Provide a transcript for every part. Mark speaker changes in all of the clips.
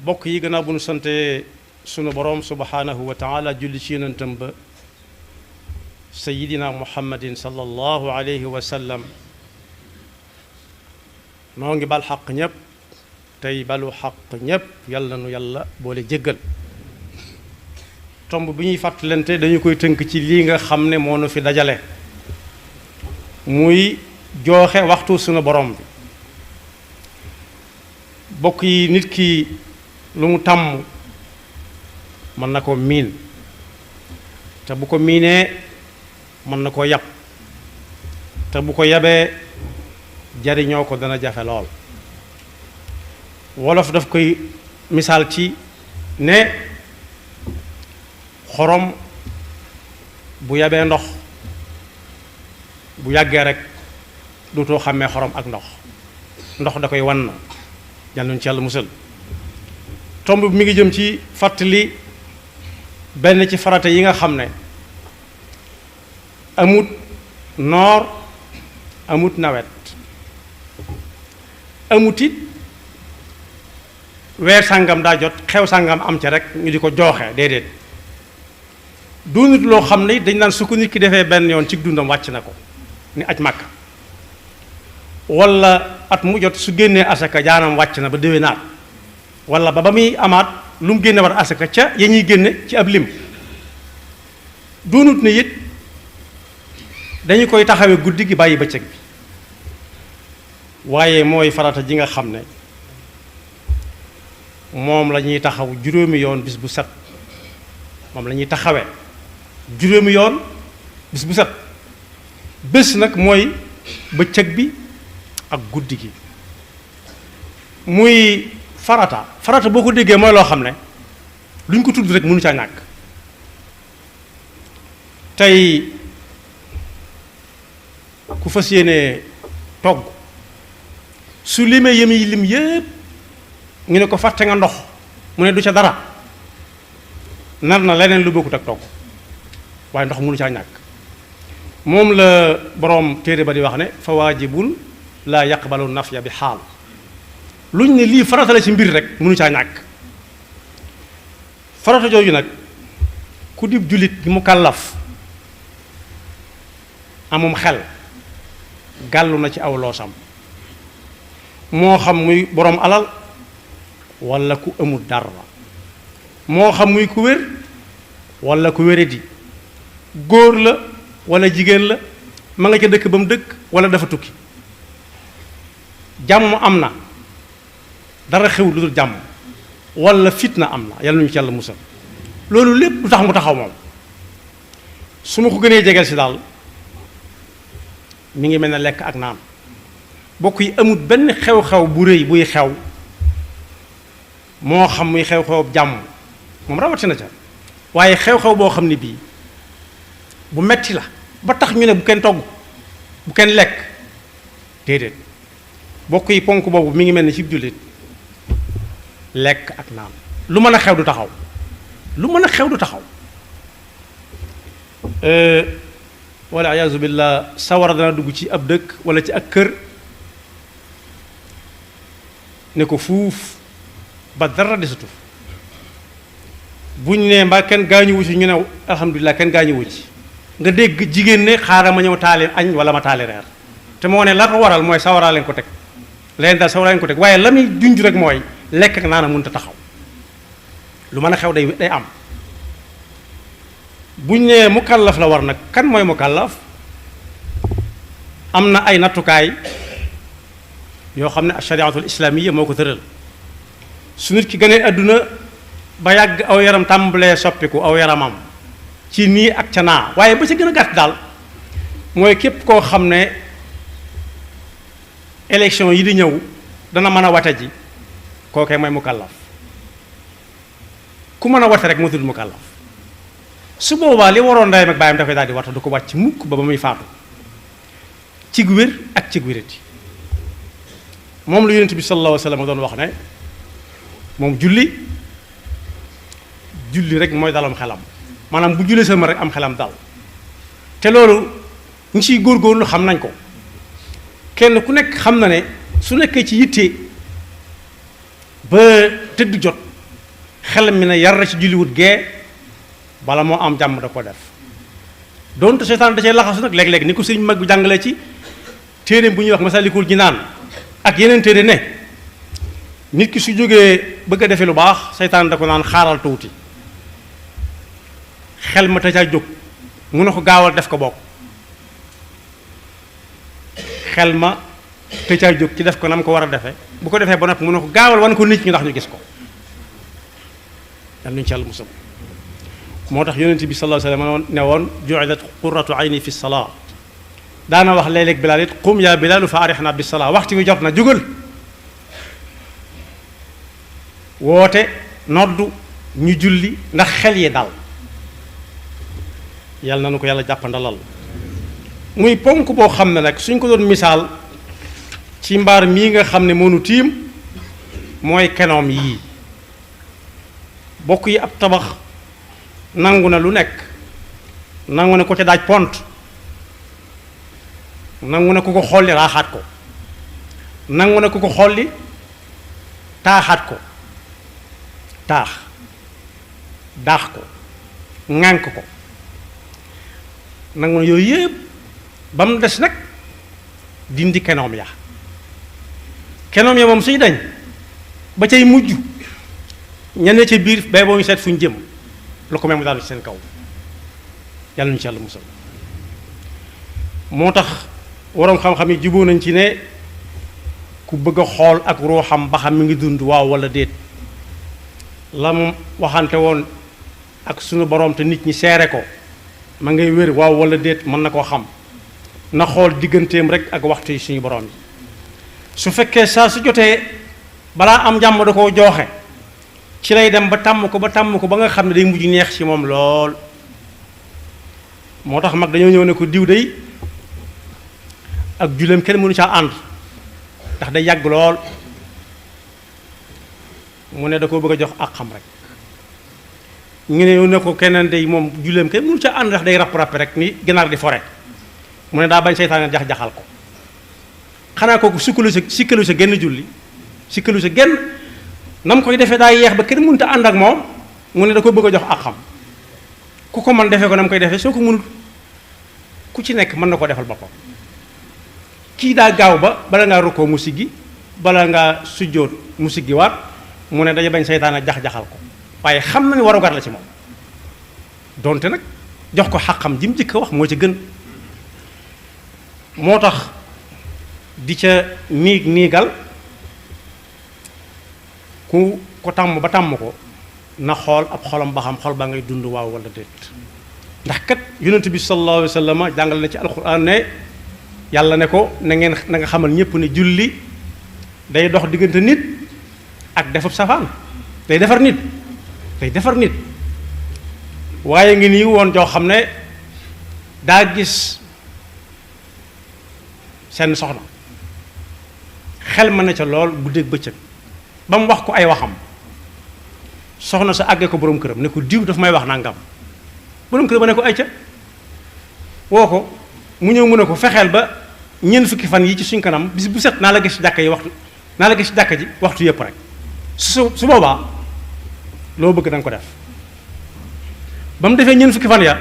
Speaker 1: bokk yi gannaaw bu nu sante sunu boroom subhanahu wa taala julli ci yonentam ba sayidina muhammadin sallallahu alayhi wa sallam noo ngi bal xaq ñépp tey balu xaq ñépp yàlla nu yàlla boole jéggal tomb bi ñuy fàttalante dañu koy tënk ci lii nga xam ne moo nu fi dajale muy jooxe waxtu sunu borom bi bokk yi nit ki lu mu tàmm mën na ko miin te bu ko miinee mën na koo yab te bu ko yabee jariñoo ko dana jafe lool wolof daf koy misaal ci ne xorom bu yabee ndox bu yàggee rek dootoo xàmmee xorom ak ndox da koy wan na yal nañu ci yàlla musal tomb bi mi ngi jëm ci fàttali benn ci farata yi nga xam ne amut noor amut nawet amut it weer sàngam daa jot xew sàngam am ca rek ñu di ko jooxe déedéet doonut loo xam ne dañ naan su ko nit ki defee benn yoon ci dundam wàcc na ko ni aj màkk wala at mu jot su génnee asaka jaanam wàcc na ba déwénaat wala ba muy amaat lu mu génne war asaka ca ya ñuy génne ci ab lim doonut ne it dañu koy taxawee guddi gi bàyyi bëccëg bi waaye mooy farata ji nga xam ne moom la ñuy taxaw juróomi yoon bis bu set moom la ñuy taxawee juróomi yoon bis bu set bés nag mooy bëccëg bi ak guddi gi muy farata boo ko déggee mooy loo xam ne lu ñu ko tudd rek mënu caa ñàkk tey ku fas yéene togg su limee yemi lim yépp ñu ne ko fàtte nga ndox mu ne du ca dara nar na leneen lu bokkut ak togg waaye ndox mënu caa ñàkk moom la boroom téere ba di wax ne fa waajibun laa yaqbalu nafya bi xaal luñ ne lii farata la ci mbir rek mënu caa ñàkk farata jooju nag ku dib jullit gi mu kàllaf amum xel gàllu na ci aw loosam moo xam muy boroom alal walla ku amul dara moo xam muy ku wér walla ku wéradi góor la walla jigéen la ma nga ca dëkk ba mu dëkk walla dafa tukki jàmm am na dara xew lu dul jàmm walla fitna am na yàlla nañu ci yàlla musal loolu lépp lu tax mu taxaw moom su ma ko gënee jegeel si daal mi ngi mel ne lekk ak naan bokk yi amul benn xew-xew bu rëy buy xew moo xam muy xew-xew jàmm moom rawatina ca waaye xew-xew boo xam ne bii bu metti la ba tax ñu ne bu kenn togg bu kenn lekk déedéet bokk yi ponk boobu mi ngi mel ne ci jullit lekk ak naan lu mën a xew du taxaw lu mën a xew du taxaw wala iyaazu billah sawara dana dugg ci ab dëkk wala ci ak kër ne ko fuuf ba dara desatu buñ ne mbaa kenn gaañuwu ci ñu ne alhamdulilah kenn gaañuwu ci nga dégg jigéen ne xaaral ma ñëw taali añ wala ma taali reer te moo ne la ko waral mooy sawaraa leen ko teg leen daal sawaraa leen ko teg waaye la muy junj rek mooy lekk ak naan mënut a taxaw lu mën a xew day am buñ nee mukallaf la war nag kan mooy mukallaf am na ay nattukaay yoo xam ne shariatul islaamiya moo ko tëral su nit ki gënee àdduna ba yàgg aw yaram tàmbalee soppiku aw yaramam ci nii ak ca naa waaye ba ca gën a gàtt daal mooy képp koo xam ne élection yi di ñëw dana mën a wate ji kookee mooy mukallaf ku mën a wate rek moo tudd mukallaf su boobaa li waroon ndeyam ak baayam dafay daal di wata du ko wàcc mukk ba muy faatu cig wér ak cig wérati moom la yonent bi sallallahu alayhi wa sallam doon wax ne moom julli rek mooy dalam xelam maanaam bu jullee sama rek am xelam dal te loolu ñu ciy góorgóorlu xam nañ ko kenn ku nekk xam na ne su nekkee ci yitte ba tëdd jot xel mi ne yar ci julliwut gee bala moo am jàmm da ko def donte seytaan da cee laxasu nag léeg-léeg ni ko sëriñ mag bi jàngalee ci téere bu ñuy wax Masalikul Jinaan ak yeneen téere ne nit ki su jógee bëgg a defee lu baax seytaan da ko naan xaaral tuuti xel ma te caa jóg mu ne ko gaawal def ko bokk xel ma te caa jóg ci def ko nam ko war a defee bu ko defee ba noppi mu ne ko gaawal wan ko nit ñi ndax ñu gis ko yal nañu ci Yàlla musal moo tax yonent bi sallallahu alayhi wa sallam ne woon ju'ilat qurratu ayni fi salaa daana wax léeg-léeg Bilaal it qum yaa Bilaalu fa arihna bis salaa waxtu wi jot na jógal woote noddu ñu julli ndax xel yi dal yàlla na nu ko yàlla jàppandalal muy ponk boo xam ne nag suñ ko doon misaal ci mbaar mii nga xam ne mënu tiim mooy kenoom yii bokk yi ab tabax nangu na lu nekk nangu na ko ca daaj pont nangu na ku ko xolli raaxaat ko nangu na ku ko xolli taaxaat ko taax daax ko ŋànk ko nangu na yooyu yëpp ba mu des nag dindi kenoom ya moom suy dañ ba cay mujj ñane ca biir bay boo ñu seet fu ñu jëm lu ko may mu daal ci seen kaw yàlla ñu ci Yàlla musal moo tax waroom xam-xam yi juboo nañ ci ne ku bëgg a xool ak ruuxam ba xam mi ngi dund waaw wala déet la mu waxante woon ak sunu borom te nit ñi seere ko ma ngay wér waaw wala déet mën na koo xam na xool digganteem rek ak waxtu yi suñu borom yi su fekkee saa su jotee balaa am jàmm da koo jooxe ci lay dem ba tàmm ko ba nga xam ne day mujj neex ci moom lool moo tax mag dañoo ñëw ne ko diw day ak julleem kenn mënu caa ànd ndax day yàgg lool mu ne da koo bëgg a jox ak xam rek ñu ne ko keneen day moom julleem kenn mënu caa ànd ndax day rapp rek ni ginaar di fore mu ne daa bañ seytaane jax-jaxal ko xanaa kooku sikkalu sa genn julli sikkalu sa genn na mu koy defee daa yeex ba kenn mënut a ànd ak moom mu ne da ko bëgg a jox ak xam ku ko mën defee ko na mu koy defee soo ko mënul ku ci nekk mën na ko defal boppam kii daa gaaw ba bala ngaa rukkoo mu siggi bala ngaa sujjóot mu siggi waat mu ne dañu bañ seytaane jax-jaxal ko waaye xam na ni warugar la ci moom donte nag jox ko xaqam ji mu jëkk a wax moo ci gën moo tax di ca niigal ku ko tàmm ba tàmm ko na xool ab xolam ba xam xol ba ngay dund waaw wala déet ndax kat yonent bi sallallahu alayhi wa sallam jàngal na ci alquran ne yàlla ne ko na nga xamal ñépp ne julli day dox diggante nit ak defub safaan day defar nit waaye ngi nii woon joo xam ne daa gis seen soxna xel mën na ca lool guddeeg bëccëg ba mu wax ko ay waxam soxna sa àggee ko boroom këram ne ko diw daf may wax nangam boroom këram ba ne ko ay ca woo ko mu ñëw mu ne ko fexeel ba ñeent fukki fan yi ci suñ kanam bis bu set naa la gis ci jàkka ji waxtu yëpp rek su boobaa loo bëgg da nga ko def ba mu defee ñeent fukki fan ya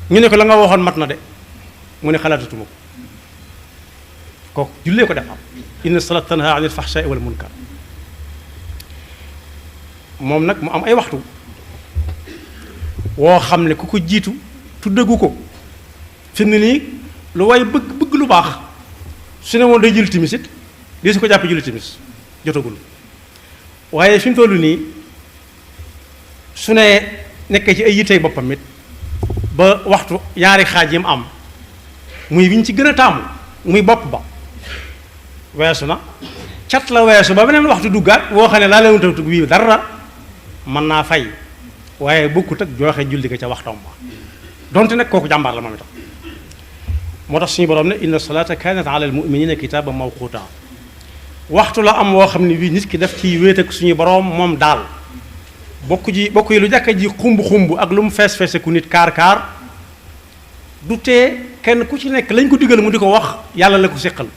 Speaker 1: ñu ne ko la nga waxoon mat na de mu ne xalaatatuma ko kooku jullee ko def am inna salaat tanha anil fahshaai wal munkar moom nag mu am ay waxtu woo xam ne ku ko jiitu tuddagu ko fi mu ne nii lu waaye bëgg lu baax su ne woon day jël timis it di su ko jàppee julli timis jotagul waaye fi mu toll nii su ne nekkee ci ay yittey boppam it ba waxtu ñaari xaaj yi mu am muy wiñ ci gën a taamu muy bopp ba weesu na cat la weesu ba beneen waxtu duggaat woo xam ne laa leen tawtug wii dara mën naa fay waaye bokkut ak joxe julli ga ca waxtoom ba donte nag kooku jàmbaar la moom itam moo tax suñu borom ne inna salata kanat ala al muminina kitaba mawquta waxtu la am woo xam ne bii nit ki def ci wéet ak suñu borom moom daal bokk yi lu jàkka ji xumb ak lu mu fees ku nit kaar du tee kenn ku ci nekk lañ ko digal mu di ko wax yàlla la ko séqal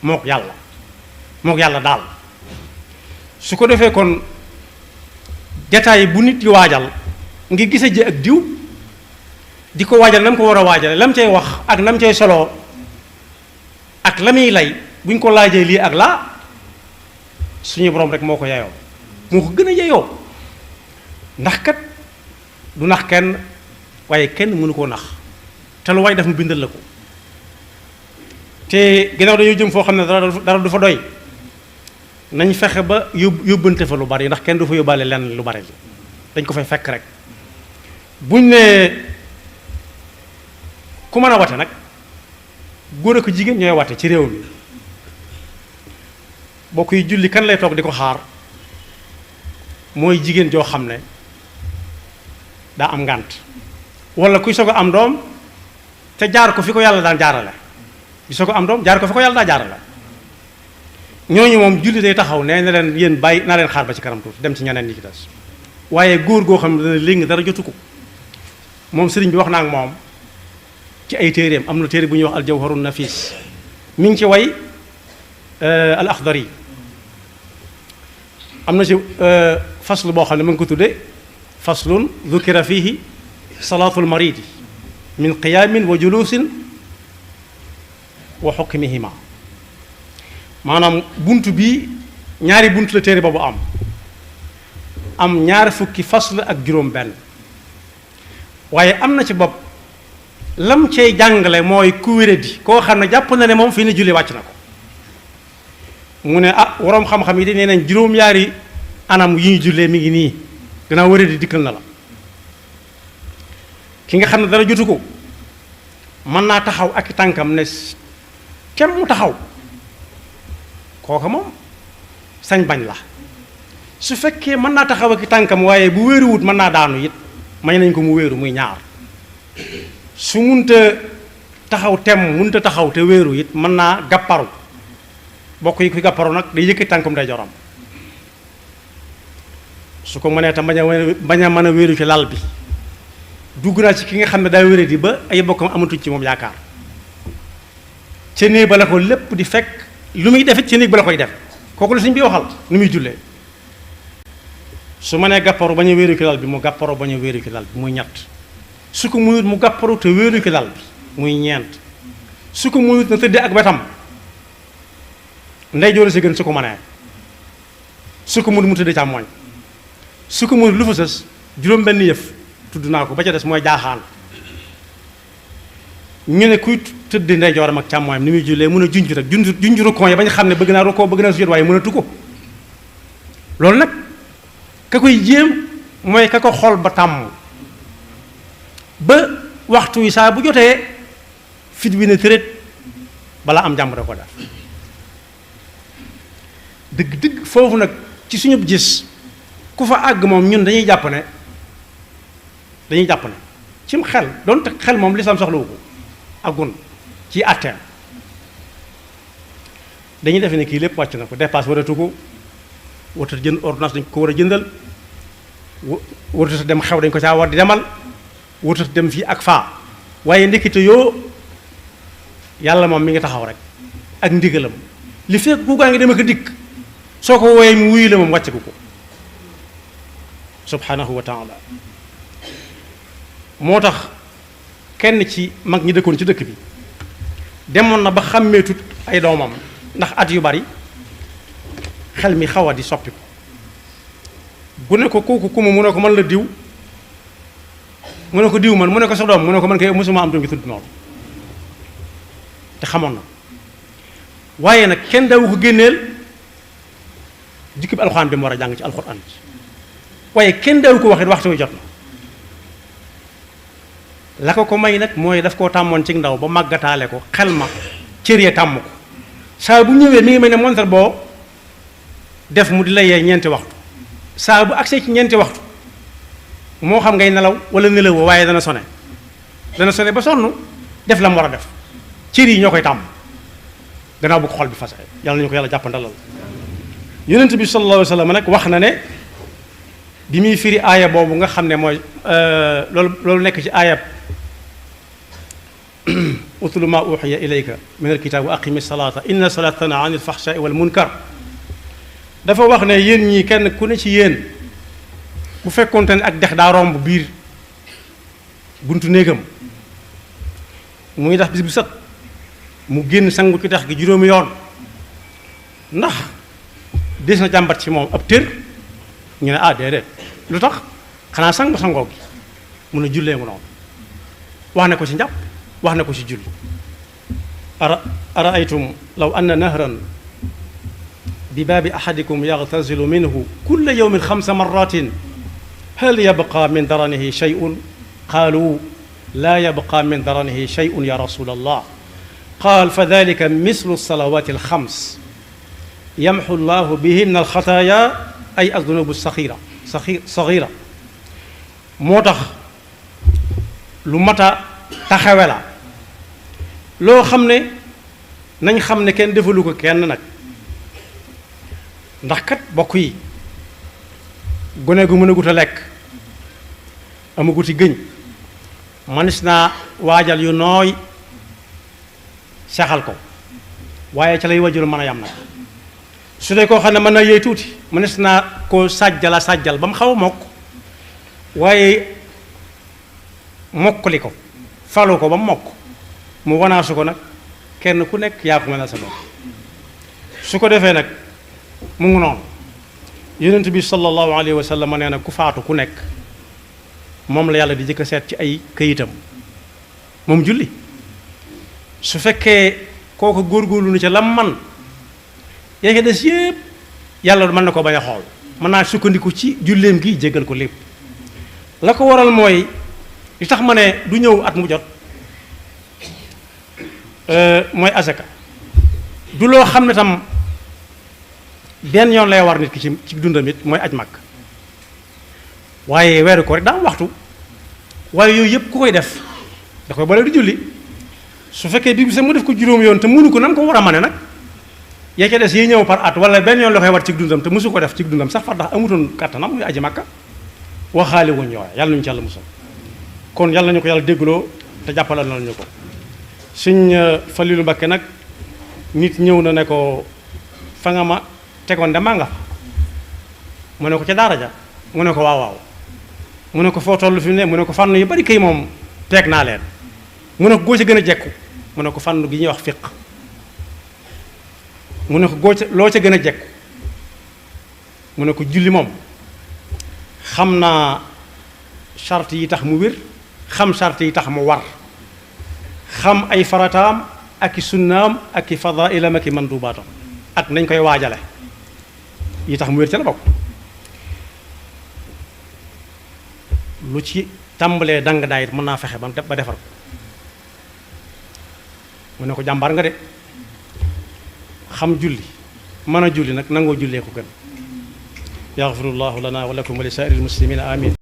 Speaker 1: mook yàlla daal su ko defee kon jataay bu nit di waajal ngir gise ji ak diw di ko waajal na mu ko war a waajale lam cay wax ak nam cay soloo ak la muy lay buñ ko laajee lii ak laa suñu borom rek moo ko yeyoo moo ko gën a yeyoo ndax kat du nax kenn waaye kenn mënu koo nax te lu waay def mu bindal la ko te ginnaaw dañoo jëm foo xam ne dara du fa doy nañ fexe ba yóbbante fa lu bari ndax kenn du fa yóbbaale lenn lu bari dañ ko fay fekk rek buñ ne ku mën a wate nag góor ak jigéen ñooy wate ci réew mi bokk yi julli kan lay toog di ko xaar mooy jigéen joo xam ne daa am ngànt wala kuy soog a am doom te jaar ko fi ko yàlla daan jaarale di soog a am doom jaar ko fi ko yàlla daan jaarale ñooñu moom julli day taxaw nee na leen yéen bàyyi naa leen xaar ba ci kanam tuuti dem ci ñeneen ñi ci des waaye góor goo xam ne dana léegi dara jotu ko moom sëriñ bi wax naa ak moom ci ay téeréem am na téere bu ñuy wax aljawharun nafis mi ngi ci way al axdari am na ci faslu boo xam ne ma ngi ko tudde faslun dhukira fihi salaatul maridi min qiyaamin wa julusin wa xukmihima maanaam bunt bi ñaari bunt la téere boobu am ñaari fukki fasl ak juróom benn waaye am na ci bopp lam cay jàngale mooy ku wéradi koo xam ne jàpp na ne moom fii ne julli wàcc na ko mu ne waroom xam-xam yi de nee nañ juróom-yaari anam yi ñu jullee mi ngi nii gannaaw wéradi dikkal na la ki nga xam ne dara jotu ko mën naa taxaw ak i tànkam ne kem mu taxaw kooka moom sañ bañ la su fekkee mën naa taxaw ak i tànkam waaye bu wéeruwut mën naa daanu it may nañ ko mu wéeru muy ñaar su munta taxaw munta taxaw te wéeru it mën naa gàpparu bokk yi kuy gàpparu nag day yëkkati tànkum day joram su ko mënee tam bañ a mën a wéeru ci lal bi dugg naa ci ki nga xam ne daa wéradi ba ay bokkam amatuñ ci moom yaakaar ca néeg ba la ko lépp di fekk lu muy defit ca néeg ba la koy def kooku la suñ bi waxal nu muy jullee su mënee gàpparu bañ a wéeru ci lal bi mu gàpparu bañ a wéeru ci lal bi muy ñett su ko muyut mu gàpparu te wéeru ci lal bi muy ñeent su ko muyut na tëddee ak wetam ndey joor si gën su ko mënee su ko muyut mu tëddee càmmooñ su ko muyut lu fa sës juróom benn yëf tudd naa ko ba ca des mooy jaaxaan ñu ne kuy tëdd ndey jooram ak càmmooñam ni muy jullee mën a junj rek junj rukkoo yi bañ xam ne bëgg naa rukkoo bëgg naa sujjóot waaye mënatu ko loolu nag ka koy jéem mooy ka ko xol ba tàmm ba waxtu wi saa bu jotee fit wi ne tërét balaa am jàmm da ko def dëgg-dëgg foofu nag ci suñu gis ku fa àgg moom ñun dañuy jàpp ne cim xel doonte xel moom lislaam soxlawu ko agun ci atteem dañuy defe ne kii lépp wàcc na ko dépasse waratu ko waratu jënd ordonnance dañ ko war a jëndal waratu dem xew dañ ko caa war di demal waratu dem fii ak faa waaye ndekete yoo yàlla moom mi ngi taxaw rek ak ndigalam li fekk ku gaa ngi dem ak dikk soo ko wooyee mu wuyu la moom wàcce ko subhanahu wa taala moo tax kenn ci mag ñi dëkkoon ci dëkk bi demoon na ba xàmmeetut ay doomam ndax at yu bari xel mi xaw a di soppi ko bu ne ko kooku ku mu ne ko man la diw mu ne ko diw man mu ne ko sa doom mu ne ko man kay mosuma am doom gi tudd noonu te xamoon na waaye nag kenn dawu ko génneel jukki bi alxuraan bi mu war a jàng ci alxuraan ci waaye kenn dawu ko waxit waxtu wi jot na la ko may nag mooy daf koo tàmmoon ci ndaw ba màggataale ko xel ma cër ya tàmm ko saa bu ñëwee mi ngi mel ne montar boo def mu di la yee ñeenti waxtu saa bu agsee ci ñeenti waxtu moo xam ngay nelaw wala nelawoo waaye dana sone ba sonn def la mu war a def cër yi ñoo koy tàmm gannaaw bu ko xol bi fase yàlla nañu ko yàlla jàppandalal yonent bi sallallahu alayhi wa sallam nag wax na ne bi muy firi aaya boobu nga xam ne mooy loolu nekk ci aayab utlu ma uxiya ilayka min alkitab wa aqimi salata inna salata tana an ilfaxshaai wal munkar dafa wax ne yéen ñii kenn ku ne ci yéen bu fekkoonte ne ak dex daa romb biir buntu néegam muy tax bis bu set mu génn sangu ci dex gi juróomi yoon ndax des na jàmbat ci moom ab tër ñu ne déedéet lu tax xanaa sangoo gi mun a jullee ngu noonu wax ne ko ci njàpp wax ne ko ci julli araaytum law anna nahran bi baabi ahadikum yagtasilu minhu kulla yawmin 5 marratin hal yabqa min daranihi shay'un qaalu laa yabqa min daranihi shay'un ya rasul allah qaal fa dalika mislu salawaati al-5 yamxu llahu bihinna al-xataaya ay az-zunubu saxiira moo tax lu mat a taxawe la loo xam ne nañ xam ne kenn defalu ko kenn nag ndax kat bokk yi gone gu mën a gut a lekk amaguti gëñ manis naa waajal yu nooy saxal ko waaye ca lay wajur mën a yam nag su dee koo xam ne mën na yëy tuuti manis naa koo sàjjal ba mu xaw a mokk waaye mokkali ko falu ko ba mu mokk mu wanaasu ko nag kenn ku nekk yaa ko mën a sa bopp su ko defee nag mu ngi noonu yonent bi sallallahu alayhi wa sallam nee na ku faatu ku nekk moom la yàlla di jëkk a seet ci ay këyitam moom julli su fekkee kooku góorgóorlu na ca lam man yaa ngi des yépp yàlla mën na ko bañ a xool mën naa sukkandiku ci julleem gi jéggal ko lépp la ko waral mooy li tax ma ne du ñëw at mu jot mooy asaka du loo xam ne tam benn yoon lay war nit ki ci dundam it mooy aj mag waaye weeru ko rek daa am waxtu waaye yooyu yëpp ku koy def da koy boole du julli su fekkee bi mu def ko juróom yoon te mënu ko nam ko war a mane nag yaa ca des yi ñëw par at wala benn yoon la koy war ci dundam te mësu ko def ci dundam sax far ndax amutoon kàttanam muy aji makka waxaale wuñ yooya yàlla nañu ci yàlla musal kon yàlla nañu ko yàlla déggloo te jàppalal nañu ko Sëñ Falilu Mbakke nag nit ñëw na ne ko fa nga ma tegoon de maa nga fa mu ne ko ca daara ja mu ne ko waaw mu ne ko foo toll fi mu ne mu ne ko fànn yu bari kay moom teeg naa leen mu ne ko goo ca gën a jekku mu ne ko fànn gi ñuy wax fiq mu ne ko loo ca gën a jekku mu ne ko julli moom xam naa charte yi tax mu wér xam charte yi tax mu war xam ay farataam ak i sunnaam ak i fadailam ak i mandubaatam ak nañ koy waajale yi tax mu wér ca la bokk lu ci tàmbalee dang daayit mën naa fexe ba defar ko mu ne ko jàmbaar nga de xam julli mën a julli nag nangoo jullee ko gën yaxfirullahu lana wa lakum wa li saa'iril muslimina amin